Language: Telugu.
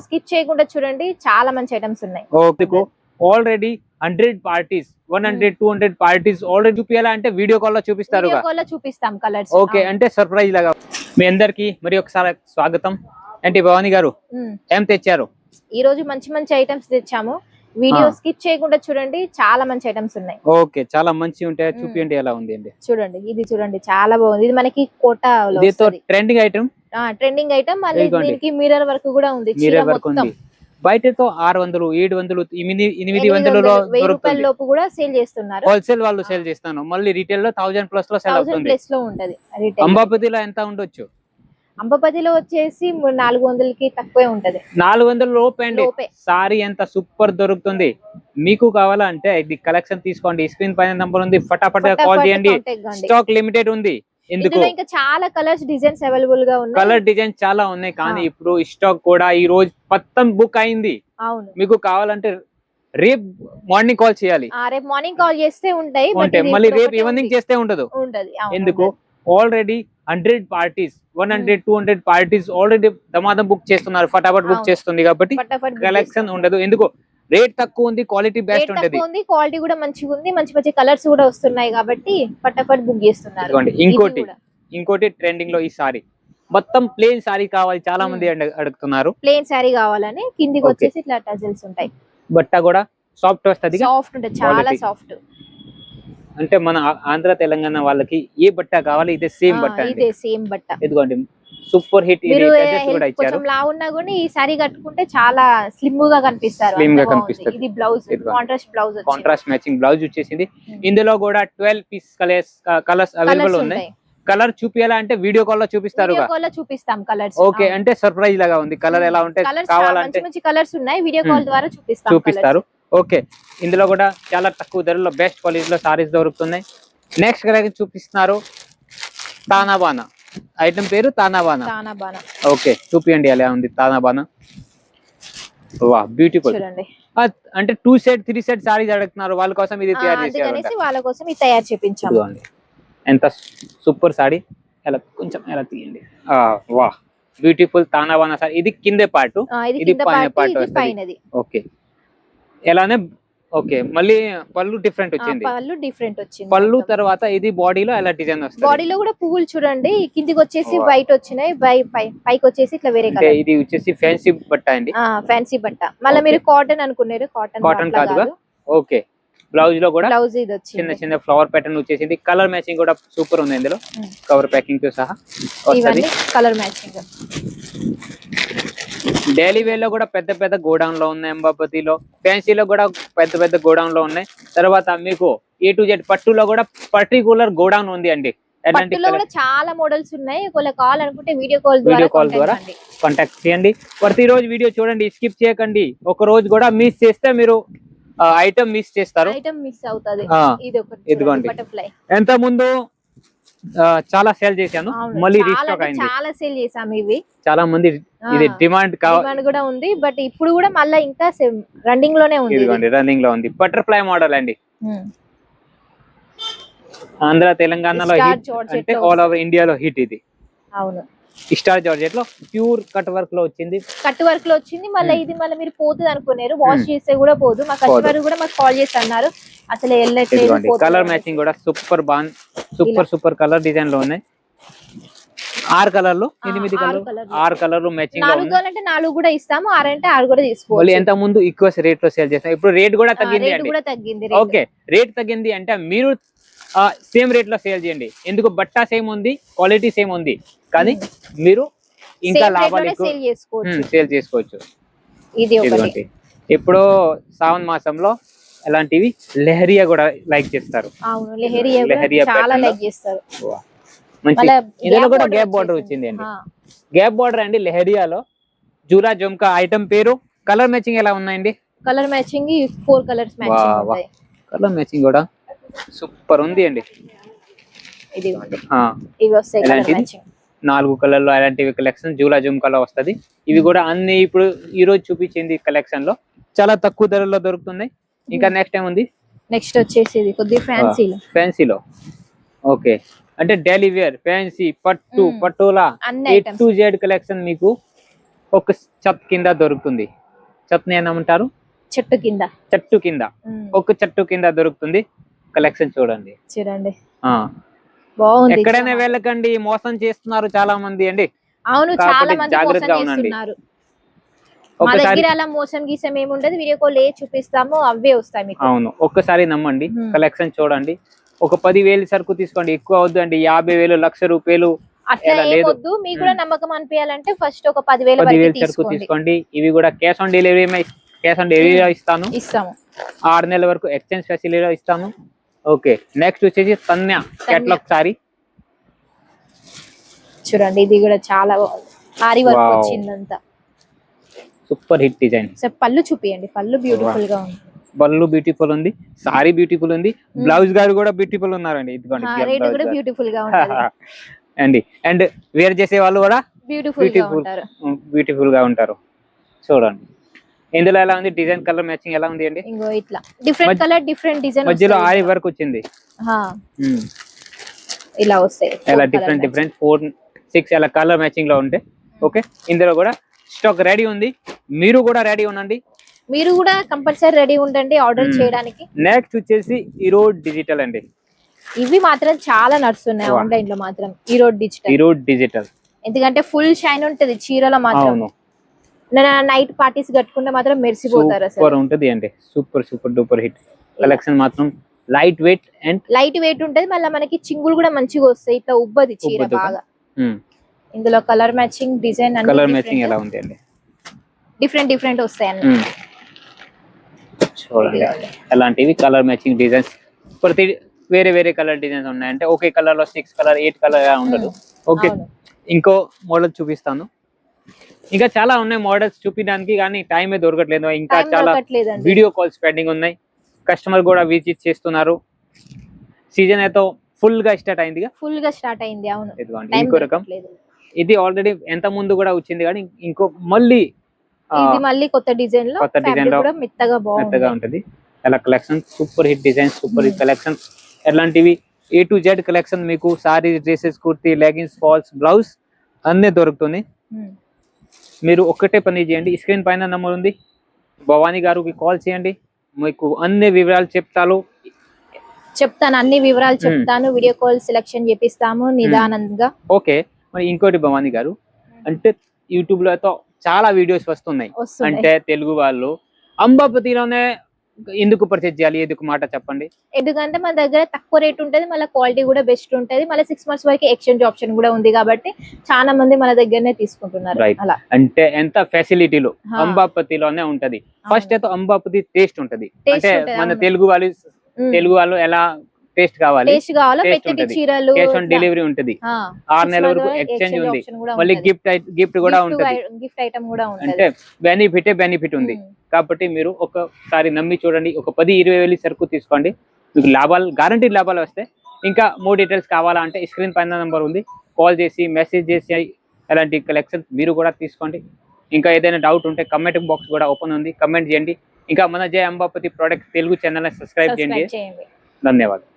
స్కిప్ చేయకుండా చూడండి, చాలా మంచి ఐటమ్స్ ఉన్నాయి. ఆల్రెడీ 100 పార్టీస్ 100 200 పార్టీస్ ఆల్రెడీ చూపించాలంటే వీడియో కాల్ లో చూపిస్తారు. చూపిస్తాం కలర్స్. ఓకే, అంటే సర్ప్రైజ్ లాగా. మీ అందరికి మరి ఒకసారి స్వాగతం. ఏంటి భవానీ గారు ఏం తెచ్చారు? ఈ రోజు మంచి మంచి ఐటమ్స్ తెచ్చాము. వీడియో స్కిప్ చేయకుండా చూడండి, చాలా మంచి ఐటమ్స్ ఉన్నాయి. ఓకే, చాలా మంచి ఉంటాయి. చూపించండి ఎలా ఉంది అండి. చూడండి, ఇది చూడండి చాలా బాగుంది. ఇది మనకి కోటాలో ట్రెండింగ్ ఐటమ్. Trending item. మళ్ళీ దీనికి మిర్రర్ వర్క్ కూడా ఉంది. మిర్రర్ వర్క్ ఉంది. బయటతో 600 700 800 రూపాయల లోపు కూడా సేల్ చేస్తున్నారు. హోల్సేల్ వాళ్ళు సేల్ చేస్తాను. మళ్ళీ రీటైల్ లో 1000 ప్లస్ లో సేల్ అవుతుంది. ప్లస్ లో ఉంటది. అంబాపతిలో ఎంత ఉండొచ్చు? అంబాపతిలో వచ్చేసి 400కి తక్కువే ఉంటది. 400 లోపే అండి. సారీ ఎంత సూపర్ దొరుకుతుంది. మీకు కావాలంటే ఇది కలెక్షన్ తీసుకోండి. స్క్రీన్ పైన నంబర్ ఉంది, ఫటాఫట్ కాల్ చేయండి. స్టాక్ లిమిటెడ్ ఉంది. ఎందుకు ఇంకా చాలా కలర్స్ డిజైన్స్ అవైలబుల్ గా ఉన్నాయి. కలర్ డిజైన్ చాలా ఉన్నాయి, కానీ ఇప్పుడు స్టాక్ కూడా ఈ రోజు మొత్తం బుక్ అయింది. మీకు కావాలంటే రేపు మార్నింగ్ కాల్ చేయాలి. రేపు మార్నింగ్ కాల్ చేస్తే ఉంటాయి, మళ్ళీ రేపు ఈవినింగ్ చేస్తే ఉండదు. ఎందుకు? ఆల్రెడీ 100 పార్టీస్ 100 200 పార్టీస్ ఆల్రెడీ దమాదం బుక్ చేస్తున్నారు. ఫటాఫట్ బుక్ చేస్తుంది కాబట్టి కలెక్షన్ ఉండదు. ఎందుకు? రేట్ తక్కువ ఉంది, క్వాలిటీ బెస్ట్ ఉంటది. క్వాలిటీ కూడా మంచిగా ఉంది, మంచి మంచి కలర్స్ కూడా వస్తున్నాయి కాబట్టి ఫటాఫట్ బుక్ చేస్తున్నారు. ఇంకోటి ట్రెండింగ్ లో ఈ సారీ మొత్తం ప్లేన్ సారీ కావాలి, చాలా మంది అడుగుతున్నారు. ప్లేన్ సారీ కావాలని కిందికి వచ్చేసి ఇట్లా టజల్స్ ఉంటాయి. బట్ట కూడా సాఫ్ట్ వస్తది. సాఫ్ట్ ఉంటుంది, చాలా సాఫ్ట్. అంటే మన ఆంధ్ర తెలంగాణ వాళ్ళకి ఏ బట్ట కావాలి, ఇదే సేమ్ బట్ట. ఇదే సేమ్ బట్ట. ఇదిగోండి సూపర్ హిట్. కొంచెం లావు ఉన్నా కూడా ఈ సారీ కట్టుకుంటే చాలా స్లిమ్ గా కనిపిస్తారు. ఇది blouse, contrast blouse, contrast matching blouse వచ్చేసింది. ఇందులో కూడా 12 పీస్ కలర్స్ అవైలబుల్ ఉన్నాయి. కలర్ చూపించాలంటే వీడియో కాల్ లో చూపిస్తారు. చూపిస్తాం కలర్స్. ఓకే, అంటే సర్ప్రైజ్ లాగా ఉంది. కలర్ ఎలా ఉంటే కావాలంటే మంచి కలర్స్ ఉన్నాయి, వీడియో కాల్ ద్వారా చూపిస్తారు. ఓకే, ఇందులో కూడా చాలా తక్కువ ధరలో బెస్ట్ క్వాలిటీలో సారీస్ దొరుకుతున్నాయి. నెక్స్ట్ కలెక్షన్ చూపిస్తున్నారు తానాబానా. ఐటమ్ పేరు తానాబానా. ఓకే, చూపియండి ఎలా ఉంది తానాబానా. వా, బ్యూటిఫుల్. అంటే 2 సెట్ 3 సెట్ సారీస్ అడుగుతున్నారు, వాళ్ళ కోసం ఇది తయారు చేశారు. వాళ్ళ కోసం ఇది తయారు చేపించాము. ఎంత సూపర్ సారీ. ఎలా కొంచెం ఎలా తీయండి. వా, బ్యూటిఫుల్ తానాబానా సారీ. ఇది కింద పార్ట్, ఇది పైన పార్ట్. ఓకే, ఎలానే. ఓకే, మళ్ళీ పళ్ళు డిఫరెంట్ వచ్చింది. పళ్ళు తర్వాత ఇది బాడీలో ఎలా డిజైన్ వస్తుంది. బాడీలో కూడా పువ్వులు చూడండి, కిందికి వచ్చేసి వైట్ వచ్చినాయి, పైకి వచ్చేసి ఇట్లా వేరే కలర్. ఇది వచ్చేసి ఫ్యాన్సీ బట్ట అండి. ఫ్యాన్సీ బట్ట. మళ్ళీ మీరు కాటన్ అనుకున్నారు, కాటన్ కాదుగా. ఓకే, బ్లౌజ్ లో కూడా బ్లౌజ్ ఇది వచ్చింది, చిన్న చిన్న ఫ్లవర్ ప్యాటర్న్ వచ్చేసింది. కలర్ మ్యాచింగ్ కూడా సూపర్ ఉంది. ఇందులో కవర్ ప్యాకింగ్ తో సహా కలర్ మ్యాచింగ్. డైలీ వేర్ లో కూడా పెద్ద పెద్ద గోడౌన్ లో ఉన్నాయి. అంబాపతిలో ఫ్యాన్సీలో కూడా పెద్ద పెద్ద గోడౌన్ లో ఉన్నాయి. తర్వాత మీకు A to Z పట్టులో కూడా పర్టికులర్ గోడౌన్ ఉంది అండి. చాలా మోడల్స్ ఉన్నాయి. కావాలనుకుంటే వీడియో కాల్ ద్వారా కాంటాక్ట్ చేయండి. ప్రతిరోజు వీడియో చూడండి, స్కిప్ చేయకండి. ఒక రోజు కూడా మిస్ చేస్తే మీరు ఐటమ్ మిస్ చేస్తారు. ఇదిగోండి, ఎంత ముందు చాలా సేల్ చేశాను, మళ్ళీ రీస్టాక్ అయింది. చాలా సేల్ చేసాము. ఇవి చాలా మంది ఇది డిమాండ్ కూడా ఉంది, బట్ ఇప్పుడు కూడా మళ్ళీ ఇంకా రన్నింగ్ లోనే ఉంది. ఇదిగోండి రన్నింగ్ లో ఉంది. బటర్ఫ్లై మోడల్ అండి. ఆంధ్ర తెలంగాణలో హిట్, అంటే ఆల్ ఓవర్ ఇండియాలో హిట్ ఇది. అవును, స్టార్ జార్జెట్ లో ప్యూర్ కట్ వర్క్ లో వచ్చింది. మళ్ళీ ఇది మళ్ళీ మీరు పోతుంది అనుకున్నారు, వాష్ చేస్తే కూడా పోదు. మా కస్టమర్ కూడా మాకు కాల్ చేసి అన్నారు అసలు వెళ్ళట్లేదు. కలర్ మ్యాచింగ్ కూడా సూపర్ బాగుంది. సూపర్ కలర్ డిజైన్ లో ఉన్నాయి. 6 కలర్లు 8 కలర్ 6 కలర్లు మ్యాచింగ్ లో ఉన్నాయి. 4 అంటే 4 కూడా ఇస్తాము, 6 అంటే 6 కూడా తీసుకోవచ్చు. ఎంత ముందు ఎక్కువ రేట్ లో సేల్ చేస్తాం, ఇప్పుడు రేట్ కూడా తగ్గింది. ఓకే, రేట్ తగ్గింది అంటే మీరు సేమ్ రేట్ లో సేల్ చేయండి. ఎందుకు? బట్ట సేమ్ ఉంది, క్వాలిటీ సేమ్ ఉంది, కానీ మీరు ఇంకా లాభాలు సేల్ చేసుకోవచ్చు. ఇప్పుడు శ్రావణ మాసంలో అలాంటివి లెహరియా కూడా లైక్ చేస్తారు. మంచి. ఇందులో కూడా గ్యాప్ బార్డర్ వచ్చింది అండి. గ్యాప్ బార్డర్ అండి లెహరియాలో. జూలా జుమ్కా ఐటమ్ పేరు. కలర్ మ్యాచింగ్ ఎలా ఉన్నాయండి? కలర్ మ్యాచింగ్ 4 కలర్స్ మ్యాచింగ్ ఉంటాయి. కలర్ మ్యాచింగ్ కూడా సూపర్ ఉంది అండి. ఇది ఇవి వస్తాయి కలర్ మ్యాచింగ్. 4 కలర్లో అలాంటివి కలెక్షన్ జూలా జుమ్కాలో వస్తది. ఇవి కూడా అన్ని ఇప్పుడు ఈ రోజు చూపించింది కలెక్షన్ లో చాలా తక్కువ ధరలో దొరుకుతున్నాయి. ఇంకా నెక్స్ట్ టైం ఉంది. నెక్స్ట్ వచ్చేసి ఇది కొద్దిగా ఫ్యాన్సీలో. ఓకే, అంటే డైలీ వేర్ ఫ్యాన్సీ పట్టులా A to Z కలెక్షన్ మీకు ఒక చెత్త కింద దొరుకుతుంది. చెత్తని ఏమంటారు? చెట్టు కింద. చెట్టు కింద, ఒక చెట్టు కింద దొరుకుతుంది. కలెక్షన్ చూడండి. చూడండి ఆ బాగుంది. ఎక్కడైనా వెళ్ళకండి, మోసం చేస్తున్నారు చాలా మంది అండి. అవును, చాలా కాబట్టి మంది మోసం జాగ్రత్తగా ఉండండి. చేస్తున్నారు. మా ఒకసారి దగ్గర అలా మోసం గీసం ఏముండదు, వీడియో కాల్ చూపిస్తాము, అవే వస్తాయి మీకు. అవును, ఒక్కసారి నమ్మండి. కలెక్షన్ చూడండి. ఒక 10,000 సరుకు తీసుకోండి, ఎక్కువ వద్దు అండి. 50,000, ₹1,00,000 అట్లా ఎలా లేదు. ఏమొద్దు. మీకు కూడా నమ్మకం అనిపించాలంటే ఫస్ట్ ఒక 10,000 వరకు సరుకు తీసుకోండి. ఇవి కూడా క్యాష్ ఆన్ డెలివరీ ఇస్తాను. 6 నెలల వరకు ఎక్స్చేంజ్ ఫెసిలిటీ ఇస్తాను. ఓకే, నెక్స్ట్ వచ్చేసి తన్య కేటలాగ్ సారీ చూడండి. ఇది కూడా చాలా బాగుంది, ఆరి వర్క్ వచ్చిందంతా. Super hit design. పళ్ళు చూపియండి. పళ్ళు బ్యూటిఫుల్ గా ఉంది. పళ్ళు బ్యూటిఫుల్ ఉంది, సారీ బ్యూటిఫుల్ ఉంది, బ్లౌజ్ గారు కూడా బ్యూటిఫుల్ ఉన్నారండి. ఇదిగోండి రేట్ కూడా బ్యూటిఫుల్ గా ఉంటుంది అండి. అండ్ వేర్ చేసే వాళ్ళు కూడా బ్యూటిఫుల్ గా ఉంటారు. చూడండి ఇందులో ఎలా ఉంది, డిజైన్ కలర్ మ్యాచింగ్ ఎలా ఉంది అండి. ఇంగో ఇట్లా డిఫరెంట్ కలర్ డిఫరెంట్ డిజైన్, మధ్యలో ఆరి వర్క్ వచ్చింది. ఇలా వస్తాయి ఎలా డిఫరెంట్ 4, 6 అలా కలర్ మ్యాచింగ్ లో ఉంటాయి. ఓకే, ఇందులో కూడా స్టాక్ రెడీ ఉంది. మీరు కూడా రెడీ ఉండండి. మీరు కూడా కంపల్సరీ రెడీ ఉండండి ఆర్డర్ చేయడానికి. నెక్స్ట్ వచ్చేసి ఈరోడ్ డిజిటల్ అండి. ఇవి మాత్రం చాలా నడుస్తున్నాయి ఆన్లైన్ లో మాత్రం. ఈరోడ్ డిజిటల్ ఎందుకంటే ఫుల్ షైన్ ఉంటది చీరలో మాత్రం. నైట్ పార్టీస్ కట్టుకుంటే మాత్రం మెరిసిపోతారు. సూపర్ ఉంటది అండి. Super duper hit collection. మాత్రం లైట్ వెయిట్ ఉంటది. మళ్ళీ మనకి చింగులు కూడా మంచిగా వస్తాయి. ఇట్లా ఉబ్బది చీర బాగా. ఇందులో colour matching design colour matching ఎలా ఉంది అండి, డిఫరెంట్ వస్తాయి అన్న. చూడండి అలాంటివి కలర్ మ్యాచింగ్ డిజైన్స్. ప్రతి వేరే కలర్ డిజైన్స్ ఉన్నాయంటే ఒకే కలర్ లో 6 కలర్ 8 కలర్ ఉండదు. ఓకే, ఇంకో మోడల్ చూపిస్తాను. ఇంకా చాలా ఉన్నాయి మోడల్స్ చూపించడానికి, కానీ టైమే దొరకట్లేదు. ఇంకా చాలా వీడియో కాల్స్ పెండింగ్ ఉన్నాయి. కస్టమర్ కూడా విజిట్ చేస్తున్నారు. సీజన్ అయితే ఫుల్ గా స్టార్ట్ అయింది. అవును, ఇంకో రకం. ఇది ఆల్రెడీ ఎంత ముందు కూడా వచ్చింది, కానీ ఇంకో మళ్ళీ కొత్త డిజైన్ లో మెత్తగా ఉంటది. అలా collection super hit design, super hit collection. ఎలాంటివి A to Z కలెక్షన్ మీకు sari, dresses, kurti, leggings, falls, blouse అన్నీ దొరుకుతుంది. మీరు ఒక్కటే పని చేయండి, స్క్రీన్ పైన నంబర్ ఉంది, భవానీ గారికి కాల్ చేయండి. మీకు అన్ని వివరాలు చెప్తాను. అన్ని వివరాలు చెప్తాను. వీడియో కాల్ సెలెక్షన్ చేపిస్తాము నిదానంగా. ఓకే, మరి ఇంకోటి భవానీ గారు, అంటే యూట్యూబ్ లో అయితే చాలా వీడియోస్ వస్తున్నాయి. అంటే తెలుగు వాళ్ళు అంబాపతిలోనే ఎందుకు పర్చేజ్ చేయాలి, ఎందుకు మాట చెప్పండి. ఎందుకంటే మన దగ్గర తక్కువ రేట్ ఉంటది, మళ్ళీ క్వాలిటీ కూడా బెస్ట్ ఉంటది, మళ్ళీ 6 months వరకు ఎక్స్చేంజ్ ఆప్షన్ కూడా ఉంది. కాబట్టి చాలా మంది మన దగ్గరనే తీసుకుంటున్నారు. అలా అంటే ఎంత ఫెసిలిటీలో అంబాపతిలోనే ఉంటది. ఫస్ట్ అయితే అంబాపతి టేస్ట్ ఉంటది. అంటే మన తెలుగు వాళ్ళు ఎలా టేస్ట్ కావాలి, క్యాష్ ఆన్ డెలివరీ ఉంటది, 6 నెలల వరకు ఎక్స్చేంజ్ ఉంది, మళ్ళీ గిఫ్ట్ కూడా ఉంటది. గిఫ్ట్ ఐటమ్ కూడా ఉంటది. అంటే బెనిఫిట్ ఉంది. కాబట్టి మీరు ఒకసారి నమ్మి చూడండి. ఒక 10-20 వేలు సరుకు తీసుకోండి, మీకు గ్యారంటీ లాభాలు వస్తాయి. ఇంకా మోర్ డీటెయిల్స్ కావాలా అంటే స్క్రీన్ పైన నంబర్ ఉంది, కాల్ చేసి మెసేజ్ చేసి అలాంటి కలెక్షన్ మీరు కూడా తీసుకోండి. ఇంకా ఏదైనా డౌట్ ఉంటే కమెంట్ బాక్స్ కూడా ఓపెన్ ఉంది, కమెంట్ చేయండి. ఇంకా మన జై Ambapathi product Telugu channel subscribe చేయండి. ధన్యవాదాలు.